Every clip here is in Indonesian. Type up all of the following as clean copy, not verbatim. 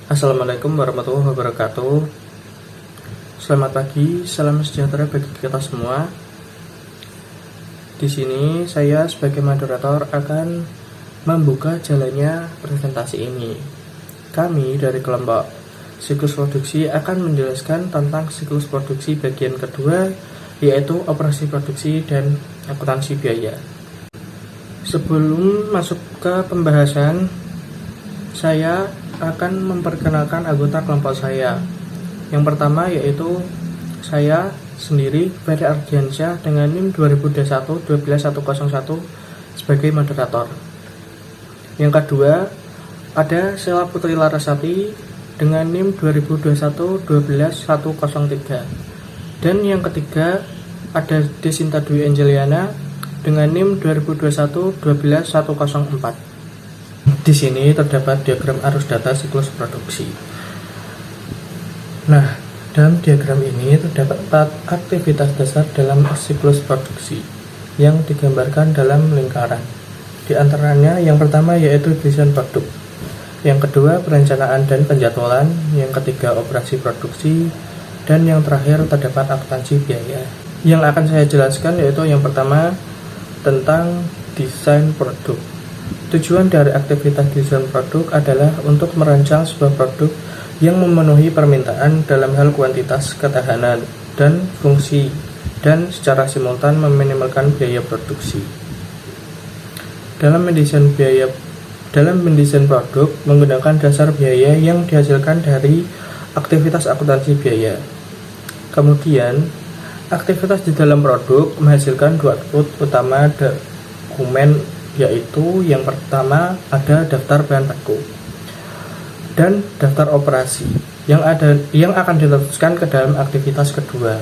Assalamualaikum warahmatullahi wabarakatuh. Selamat pagi, salam sejahtera bagi kita semua. Di sini saya sebagai moderator akan membuka jalannya presentasi ini. Kami dari kelompok siklus produksi akan menjelaskan tentang siklus produksi bagian kedua, yaitu operasi produksi dan akuntansi biaya. Sebelum masuk ke pembahasan, saya akan memperkenalkan anggota kelompok saya. Yang pertama yaitu saya sendiri, Ferry Ardiansyah dengan NIM 2021-12101 sebagai moderator. Yang kedua ada Sheila Putri Larasati dengan NIM 2021-12103. Dan yang ketiga ada Desinta Dwi Angeliana dengan NIM 2021-12104. Di sini terdapat diagram arus data siklus produksi. Nah, dalam diagram ini terdapat 4 aktivitas dasar dalam siklus produksi yang digambarkan dalam lingkaran. Di antaranya yang pertama yaitu desain produk, yang kedua perencanaan dan penjadwalan, yang ketiga operasi produksi, dan yang terakhir terdapat akuntansi biaya. Yang akan saya jelaskan yaitu yang pertama tentang desain produk. Tujuan dari aktivitas desain produk adalah untuk merancang sebuah produk yang memenuhi permintaan dalam hal kuantitas, ketahanan, dan fungsi, dan secara simultan meminimalkan biaya produksi. Dalam mendesain produk menggunakan dasar biaya yang dihasilkan dari aktivitas akuntansi biaya. Kemudian, aktivitas di dalam produk menghasilkan 2 output utama dokumen, yaitu yang pertama ada daftar bahan baku dan daftar operasi yang akan diteruskan ke dalam aktivitas kedua.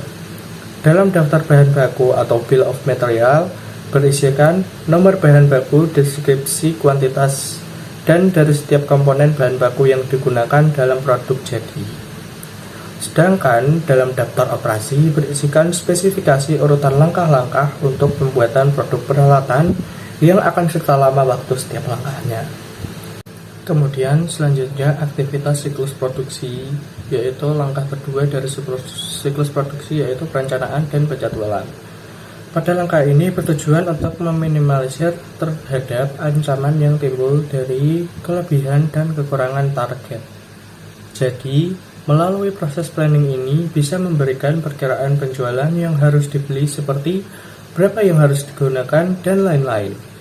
Dalam daftar bahan baku atau bill of material berisikan nomor bahan baku, deskripsi kuantitas, dan dari setiap komponen bahan baku yang digunakan dalam produk jadi. Sedangkan dalam daftar operasi berisikan spesifikasi urutan langkah-langkah untuk pembuatan produk peralatan yang akan serta lama waktu setiap langkahnya. Kemudian selanjutnya aktivitas siklus produksi, yaitu langkah kedua dari siklus produksi, yaitu perencanaan dan penjadwalan. Pada langkah ini bertujuan untuk meminimalisir terhadap ancaman yang timbul dari kelebihan dan kekurangan target. Jadi, melalui proses planning ini bisa memberikan perkiraan penjualan yang harus dibeli seperti berapa yang harus digunakan dan lain-lain.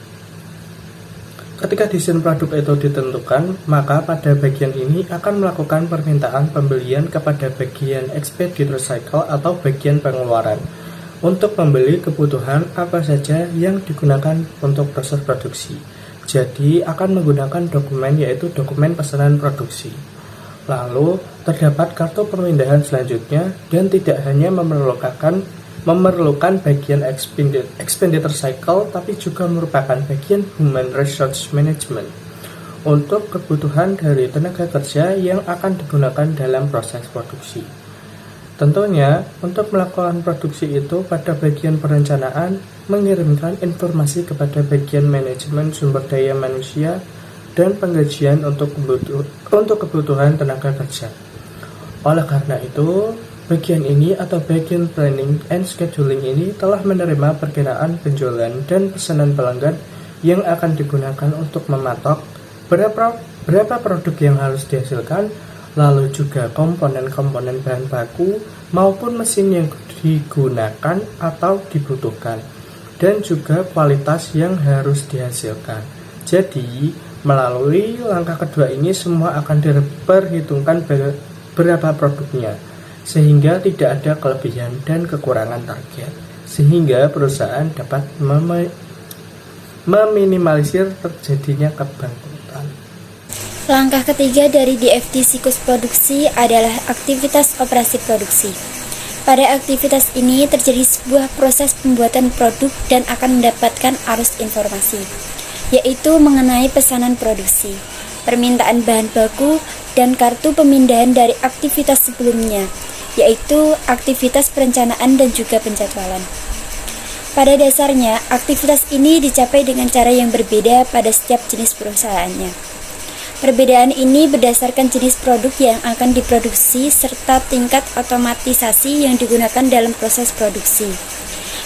Ketika desain produk itu ditentukan, maka pada bagian ini akan melakukan permintaan pembelian kepada bagian expeditor cycle atau bagian pengeluaran untuk membeli kebutuhan apa saja yang digunakan untuk proses produksi. Jadi akan menggunakan dokumen, yaitu dokumen pesanan produksi. Lalu terdapat kartu permindahan selanjutnya, dan tidak hanya memerlukan bagian expenditure cycle, tapi juga merupakan bagian human resource management untuk kebutuhan dari tenaga kerja yang akan digunakan dalam proses produksi. Tentunya untuk melakukan produksi itu pada bagian perencanaan mengirimkan informasi kepada bagian manajemen sumber daya manusia dan penggajian untuk kebutuhan tenaga kerja. Oleh karena itu, bagian ini atau bagian planning and scheduling ini telah menerima perkiraan penjualan dan pesanan pelanggan yang akan digunakan untuk mematok berapa produk yang harus dihasilkan, lalu juga komponen-komponen bahan baku maupun mesin yang digunakan atau dibutuhkan, dan juga kualitas yang harus dihasilkan. Jadi, melalui langkah kedua ini semua akan diperhitungkan berapa produknya, sehingga tidak ada kelebihan dan kekurangan target, sehingga perusahaan dapat meminimalisir terjadinya kebangkrutan. Langkah ketiga dari DFT siklus produksi adalah aktivitas operasi produksi. Pada aktivitas ini terjadi sebuah proses pembuatan produk dan akan mendapatkan arus informasi, yaitu mengenai pesanan produksi, permintaan bahan baku, dan kartu pemindahan dari aktivitas sebelumnya, yaitu aktivitas perencanaan dan juga penjadwalan. Pada dasarnya, aktivitas ini dicapai dengan cara yang berbeda pada setiap jenis perusahaannya. Perbedaan ini berdasarkan jenis produk yang akan diproduksi serta tingkat otomatisasi yang digunakan dalam proses produksi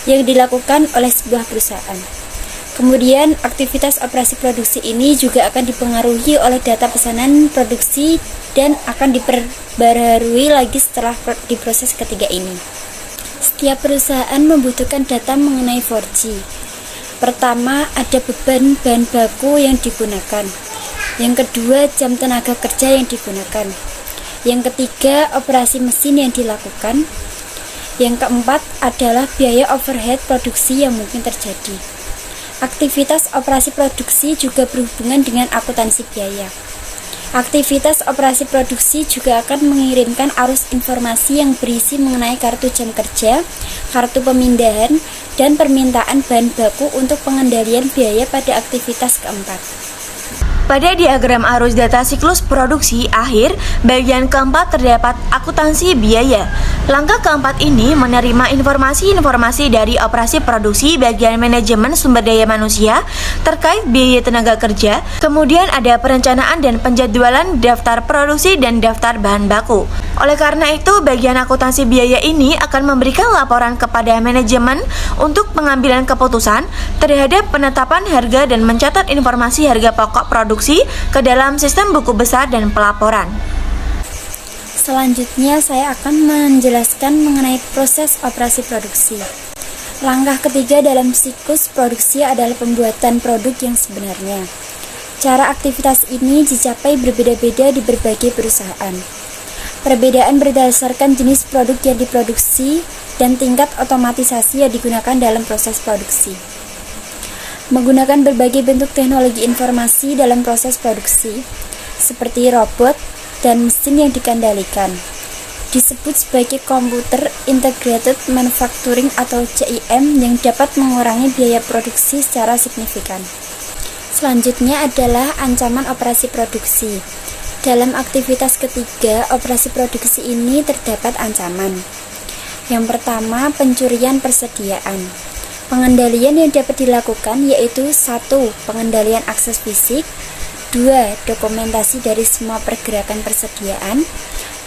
yang dilakukan oleh sebuah perusahaan. Kemudian, aktivitas operasi produksi ini juga akan dipengaruhi oleh data pesanan produksi dan akan diperbarui lagi setelah di proses ketiga ini. Setiap perusahaan membutuhkan data mengenai 4G. Pertama, ada beban bahan baku yang digunakan. Yang kedua, jam tenaga kerja yang digunakan. Yang ketiga, operasi mesin yang dilakukan. Yang keempat adalah biaya overhead produksi yang mungkin terjadi. Aktivitas operasi produksi juga berhubungan dengan akuntansi biaya. Aktivitas operasi produksi juga akan mengirimkan arus informasi yang berisi mengenai kartu jam kerja, kartu pemindahan, dan permintaan bahan baku untuk pengendalian biaya pada aktivitas keempat. Pada diagram arus data siklus produksi akhir, bagian keempat terdapat akuntansi biaya. Langkah keempat ini menerima informasi-informasi dari operasi produksi bagian manajemen sumber daya manusia terkait biaya tenaga kerja, kemudian ada perencanaan dan penjadwalan daftar produksi dan daftar bahan baku. Oleh karena itu, bagian akuntansi biaya ini akan memberikan laporan kepada manajemen untuk pengambilan keputusan terhadap penetapan harga dan mencatat informasi harga pokok produksi ke dalam sistem buku besar dan pelaporan. Selanjutnya saya akan menjelaskan mengenai proses operasi produksi. Langkah ketiga dalam siklus produksi adalah pembuatan produk yang sebenarnya. Cara aktivitas ini dicapai berbeda-beda di berbagai perusahaan. Perbedaan berdasarkan jenis produk yang diproduksi dan tingkat otomatisasi yang digunakan dalam proses produksi. Menggunakan berbagai bentuk teknologi informasi dalam proses produksi, seperti robot dan mesin yang dikendalikan, disebut sebagai Computer Integrated Manufacturing atau CIM yang dapat mengurangi biaya produksi secara signifikan. Selanjutnya adalah ancaman operasi produksi. Dalam aktivitas ketiga, operasi produksi ini terdapat ancaman. Yang pertama, pencurian persediaan. Pengendalian yang dapat dilakukan yaitu 1. Pengendalian akses fisik, 2. Dokumentasi dari semua pergerakan persediaan,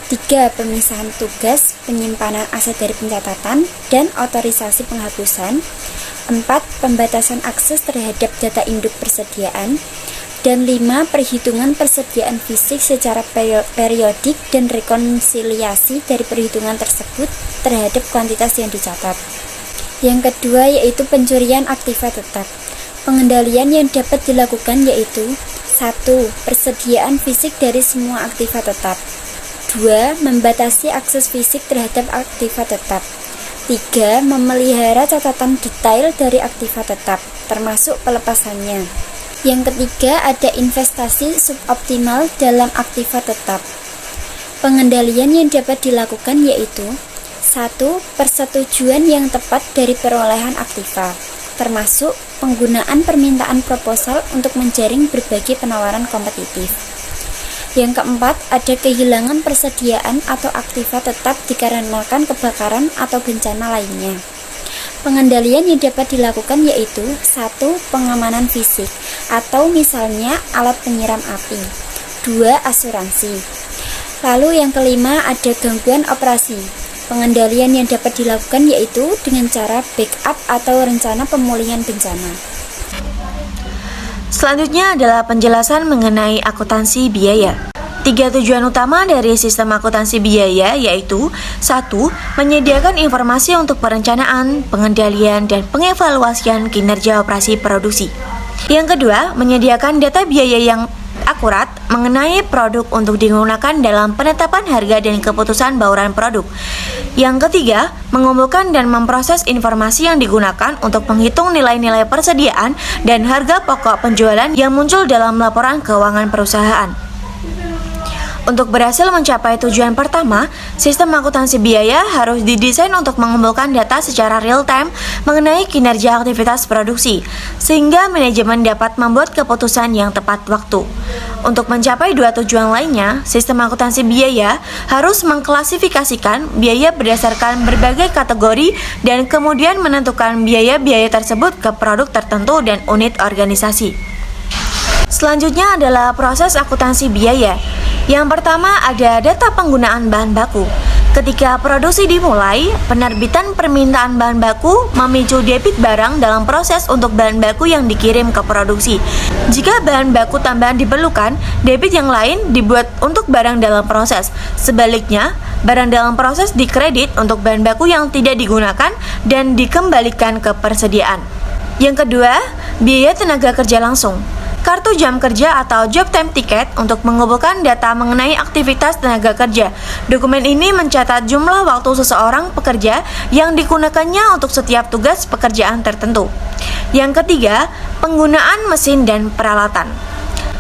3. Pemisahan tugas, penyimpanan aset dari pencatatan, dan otorisasi penghapusan, 4. Pembatasan akses terhadap data induk persediaan, dan 5. Perhitungan persediaan fisik secara periodik dan rekonsiliasi dari perhitungan tersebut terhadap kuantitas yang dicatat. Yang kedua yaitu pencurian aktiva tetap. Pengendalian yang dapat dilakukan yaitu 1. Persediaan fisik dari semua aktiva tetap, 2. Membatasi akses fisik terhadap aktiva tetap, 3. Memelihara catatan detail dari aktiva tetap, termasuk pelepasannya. Yang ketiga, ada investasi suboptimal dalam aktiva tetap. Pengendalian yang dapat dilakukan yaitu 1. Persetujuan yang tepat dari perolehan aktiva, termasuk penggunaan permintaan proposal untuk menjaring berbagai penawaran kompetitif. Yang keempat, ada kehilangan persediaan atau aktiva tetap dikarenakan kebakaran atau bencana lainnya. Pengendalian yang dapat dilakukan yaitu 1. Pengamanan fisik atau misalnya alat penyiram api, 2. Asuransi. Lalu yang kelima ada gangguan operasi. Pengendalian yang dapat dilakukan yaitu dengan cara backup atau rencana pemulihan bencana. Selanjutnya adalah penjelasan mengenai akuntansi biaya. 3 tujuan utama dari sistem akuntansi biaya yaitu 1. Menyediakan informasi untuk perencanaan, pengendalian, dan pengevaluasian kinerja operasi produksi. Yang kedua, menyediakan data biaya yang akurat mengenai produk untuk digunakan dalam penetapan harga dan keputusan bauran produk. Yang ketiga, mengumpulkan dan memproses informasi yang digunakan untuk menghitung nilai-nilai persediaan dan harga pokok penjualan yang muncul dalam laporan keuangan perusahaan. Untuk berhasil mencapai tujuan pertama, sistem akuntansi biaya harus didesain untuk mengumpulkan data secara real-time mengenai kinerja aktivitas produksi, sehingga manajemen dapat membuat keputusan yang tepat waktu. Untuk mencapai dua tujuan lainnya, sistem akuntansi biaya harus mengklasifikasikan biaya berdasarkan berbagai kategori dan kemudian menentukan biaya-biaya tersebut ke produk tertentu dan unit organisasi. Selanjutnya adalah proses akuntansi biaya. Yang pertama ada data penggunaan bahan baku. Ketika produksi dimulai, penerbitan permintaan bahan baku memicu debit barang dalam proses untuk bahan baku yang dikirim ke produksi. Jika bahan baku tambahan diperlukan, debit yang lain dibuat untuk barang dalam proses. Sebaliknya, barang dalam proses dikredit untuk bahan baku yang tidak digunakan dan dikembalikan ke persediaan. Yang kedua, biaya tenaga kerja langsung. Kartu jam kerja atau job time ticket untuk mengumpulkan data mengenai aktivitas tenaga kerja. Dokumen ini mencatat jumlah waktu seseorang pekerja yang digunakannya untuk setiap tugas pekerjaan tertentu. Yang ketiga, penggunaan mesin dan peralatan.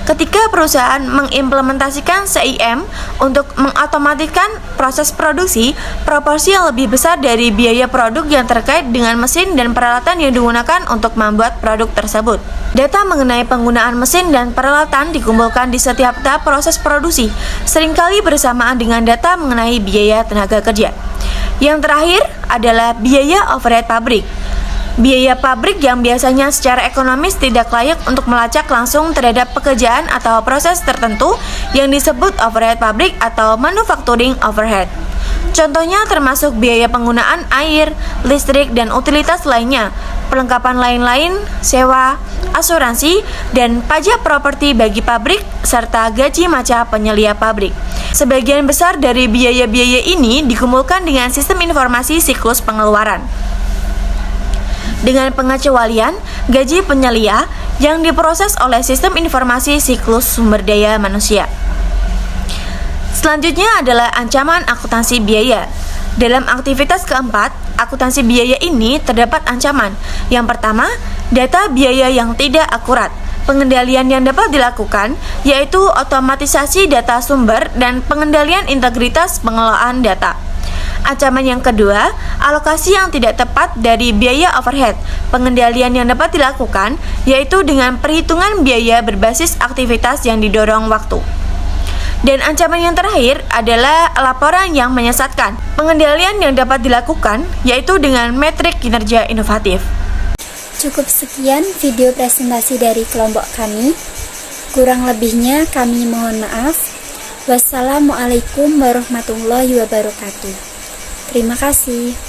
Ketika perusahaan mengimplementasikan CIM untuk mengotomatiskan proses produksi, proporsi yang lebih besar dari biaya produk yang terkait dengan mesin dan peralatan yang digunakan untuk membuat produk tersebut. Data mengenai penggunaan mesin dan peralatan dikumpulkan di setiap tahap proses produksi, seringkali bersamaan dengan data mengenai biaya tenaga kerja. Yang terakhir adalah biaya overhead pabrik. Biaya pabrik yang biasanya secara ekonomis tidak layak untuk melacak langsung terhadap pekerjaan atau proses tertentu yang disebut overhead pabrik atau manufacturing overhead. Contohnya termasuk biaya penggunaan air, listrik, dan utilitas lainnya, perlengkapan lain-lain, sewa, asuransi, dan pajak properti bagi pabrik, serta gaji maca penyelia pabrik. Sebagian besar dari biaya-biaya ini dikumpulkan dengan sistem informasi siklus pengeluaran. Dengan pengecualian gaji penyelia yang diproses oleh sistem informasi siklus sumber daya manusia. Selanjutnya adalah ancaman akuntansi biaya. Dalam aktivitas keempat, akuntansi biaya ini terdapat ancaman. Yang pertama, data biaya yang tidak akurat. Pengendalian yang dapat dilakukan yaitu otomatisasi data sumber dan pengendalian integritas pengelolaan data. Ancaman yang kedua, alokasi yang tidak tepat dari biaya overhead. Pengendalian yang dapat dilakukan yaitu dengan perhitungan biaya berbasis aktivitas yang didorong waktu. Dan ancaman yang terakhir adalah laporan yang menyesatkan. Pengendalian yang dapat dilakukan yaitu dengan metrik kinerja inovatif. Cukup sekian video presentasi dari kelompok kami. Kurang lebihnya kami mohon maaf. Wassalamualaikum warahmatullahi wabarakatuh. Terima kasih.